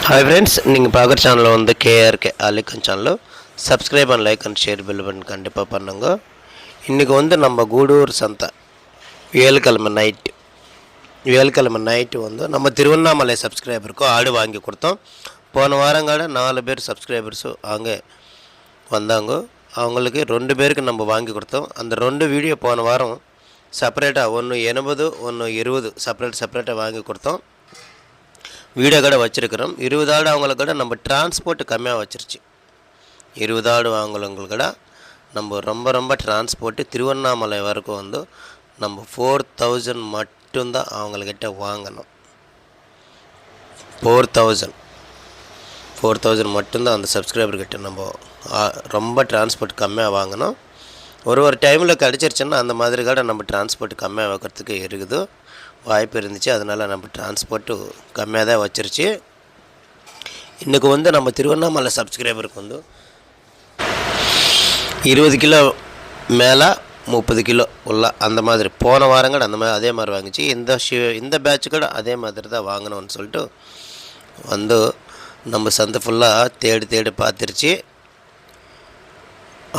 Hi friends நீங்கள் பார்க்குற channel வந்து கேஆர்கே அலிகன் channel subscribe and like and share bell button கண்டிப்பாக பண்ணுங்க. இன்றைக்கி வந்து நம்ம கூடூர் சந்தை வியாழக்கிழமை நைட்டு வந்து நம்ம திருவண்ணாமலை சப்ஸ்கிரைபருக்கும் ஆடு வாங்கி கொடுத்தோம். போன வாரங்கால 4 பேர் சப்ஸ்கிரைபர்ஸும் அங்கே வந்தாங்க. அவங்களுக்கு 2 பேருக்கு நம்ம வாங்கி கொடுத்தோம். அந்த 2 வீடியோ போன வாரம் செப்பரேட்டாக ஒன்று 80 ஒன்று 20 செப்பரேட்டாக வாங்கி கொடுத்தோம். வீடியோ கடை வச்சுருக்கிறோம். 20 ஆடு அவங்களுக்கு கூட நம்ம டிரான்ஸ்போர்ட் கம்மியாக வச்சிருச்சு. 20 ஆடு வாங்குறவங்களுக்கு கூட நம்ம ரொம்ப டிரான்ஸ்போர்ட்டு திருவண்ணாமலை வரைக்கும் வந்து நம்ம 4000 மட்டும்தான் அவங்கக்கிட்ட வாங்கணும். 4000 மட்டும்தான் அந்த சப்ஸ்கிரைபர்கிட்ட நம்ம ரொம்ப டிரான்ஸ்போர்ட் கம்மியாக வாங்கணும். ஒரு டைமில் கிடச்சிருச்சுன்னா அந்த மாதிரி கூட நம்ம டிரான்ஸ்போர்ட் கம்மியாக வைக்கிறதுக்கு இருக்குது வாய்ப்பு இருந்துச்சு. அதனால் நம்ம டிரான்ஸ்போர்ட்டு கம்மியாக தான் வச்சிருச்சு. இன்றைக்கி வந்து நம்ம திருவண்ணாமலை சப்ஸ்கிரைபருக்கு வந்து 20 கிலோ மேலே 30 கிலோ உள்ள அந்த மாதிரி போன வாரங்கள் அந்த மாதிரி அதே மாதிரி வாங்கிச்சு. இந்த பேட்ச் கூட அதே மாதிரி தான் வாங்கணும்னு சொல்லிட்டு வந்து நம்ம சந்தை ஃபுல்லாக தேடி பார்த்துருச்சு.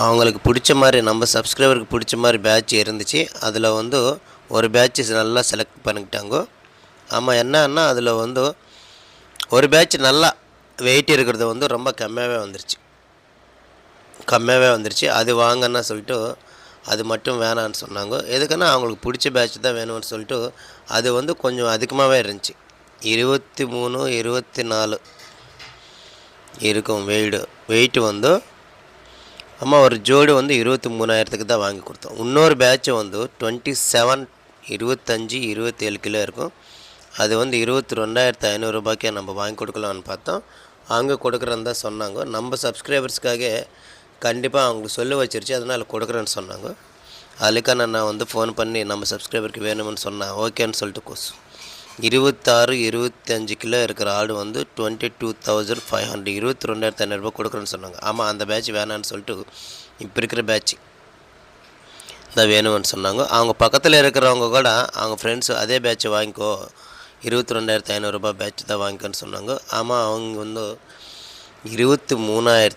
அவங்களுக்கு பிடிச்ச மாதிரி நம்ம சப்ஸ்கிரைபருக்கு பிடிச்ச மாதிரி பேட்ச் இருந்துச்சு. அதில் வந்து ஒரு பேட்ச் நல்லா செலக்ட் பண்ணிக்கிட்டாங்க. ஆமாம், என்னன்னா அதில் வந்து ஒரு பேட்ச் நல்லா வெயிட் இருக்கிறது வந்து ரொம்ப கம்மியாகவே வந்துருச்சு. அது வாங்கன்னா சொல்லிட்டு அது மட்டும் வேணான்னு சொன்னாங்க. எதுக்குன்னா அவங்களுக்கு பிடிச்ச பேட்ச் தான் வேணும்னு சொல்லிட்டு அது வந்து கொஞ்சம் அதிகமாகவே இருந்துச்சு. 23 24 இருக்கும் வெயிட்டு வந்து. ஆமாம், ஒரு ஜோடி வந்து 23,000க்கு தான் வாங்கி கொடுத்தோம். இன்னொரு பேட்சை வந்து 27 25 27 கிலோ இருக்கும். அது வந்து 22,500 ரூபாய்க்கே நம்ம வாங்கி கொடுக்கலான்னு பார்த்தோம். அவங்க கொடுக்குறேன்னு தான் சொன்னாங்க. நம்ம சப்ஸ்கிரைபர்ஸ்க்காக கண்டிப்பாக அவங்களுக்கு சொல்ல வச்சிருச்சு, அதனால் கொடுக்குறேன்னு சொன்னாங்க. அதுக்கான நான் வந்து ஃபோன் பண்ணி நம்ம சப்ஸ்கிரைபருக்கு வேணும்னு சொன்னேன். ஓகேன்னு சொல்லிட்டு 26 25 கிலோ இருக்கிற ஆடு வந்து 22,500 22,500 ரூபா கொடுக்குறேன்னு சொன்னாங்க. ஆமாம், அந்த பேட்ச் வேணான்னு சொல்லிட்டு இப்போ இருக்கிற பேட்ச் தான் வேணும்னு சொன்னாங்க. அவங்க பக்கத்தில் இருக்கிறவங்க கூட அவங்க ஃப்ரெண்ட்ஸு அதே பேட்சை வாங்கிக்கோ 22,500 ரூபா பேட்ச் தான் வாங்கிக்கோன்னு சொன்னாங்க. ஆமாம், அவங்க வந்து 23,000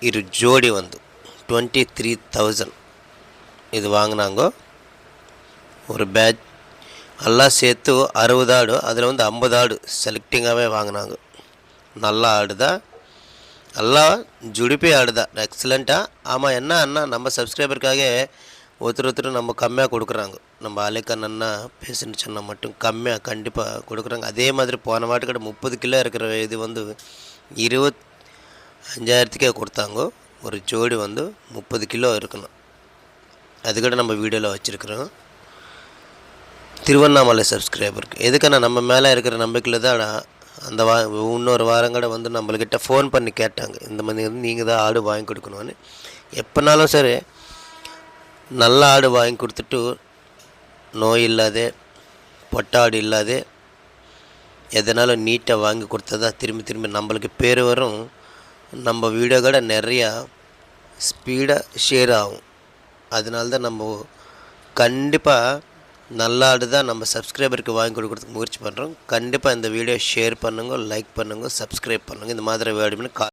இரு ஜோடி வந்து 23,000 இது வாங்கினாங்க. ஒரு பேட்ச் எல்லாம் சேர்த்து 60 ஆடு, அதில் வந்து 50 ஆடு செலக்டிங்காகவே வாங்கினாங்க. நல்ல ஆடு தான், எல்லாம் ஜுடிப்பே ஆடு தான், எக்ஸலண்ட்டாக. ஆமாம், என்ன நம்ம சப்ஸ்கிரைபருக்காக ஒருத்தர் நம்ம கம்மியாக கொடுக்குறாங்க. நம்ம அலைக்கன் அண்ணா பேசுன்னு சொன்னால் மட்டும் கம்மியாக கண்டிப்பாக கொடுக்குறாங்க. அதே மாதிரி போன வாட்டுக்கிட்ட 30 கிலோ இருக்கிற இது வந்து 25,000க்கே கொடுத்தாங்க. ஒரு ஜோடி வந்து 30 கிலோ இருக்கணும். அதுக்கிட்ட நம்ம வீடியோவில் வச்சுருக்குறோம். திருவண்ணாமலை சப்ஸ்கிரைபருக்கு எதுக்கான நம்ம மேலே இருக்கிற நம்பிக்கையில் தான் அந்த இன்னொரு வாரங்கட வந்து நம்மள்கிட்ட ஃபோன் பண்ணி கேட்டாங்க, இந்த மாதிரி நீங்கள் தான் ஆடு வாங்கி கொடுக்கணும்னு. எப்போனாலும் சரி நல்ல ஆடு வாங்கி கொடுத்துட்டு நோய் இல்லாத பொட்டாடு இல்லாத எதனாலும் நீட்டாக வாங்கி கொடுத்தா திரும்பி நம்மளுக்கு பேர் வரும். நம்ம வீடியோ கூட நிறையா ஸ்பீடாக ஷேர் ஆகும். அதனால தான் நம்ம கண்டிப்பாக நல்ல ஆடு தான் நம்ம சப்ஸ்கிரைபருக்கு வாங்கி கொடுக்குறதுக்கு முயற்சி பண்ணுறோம். கண்டிப்பாக இந்த வீடியோ ஷேர் பண்ணுங்கள், லைக் பண்ணுங்கள், சப்ஸ்கிரைப் பண்ணுங்கள். இந்த மாதிரி வேணும்னு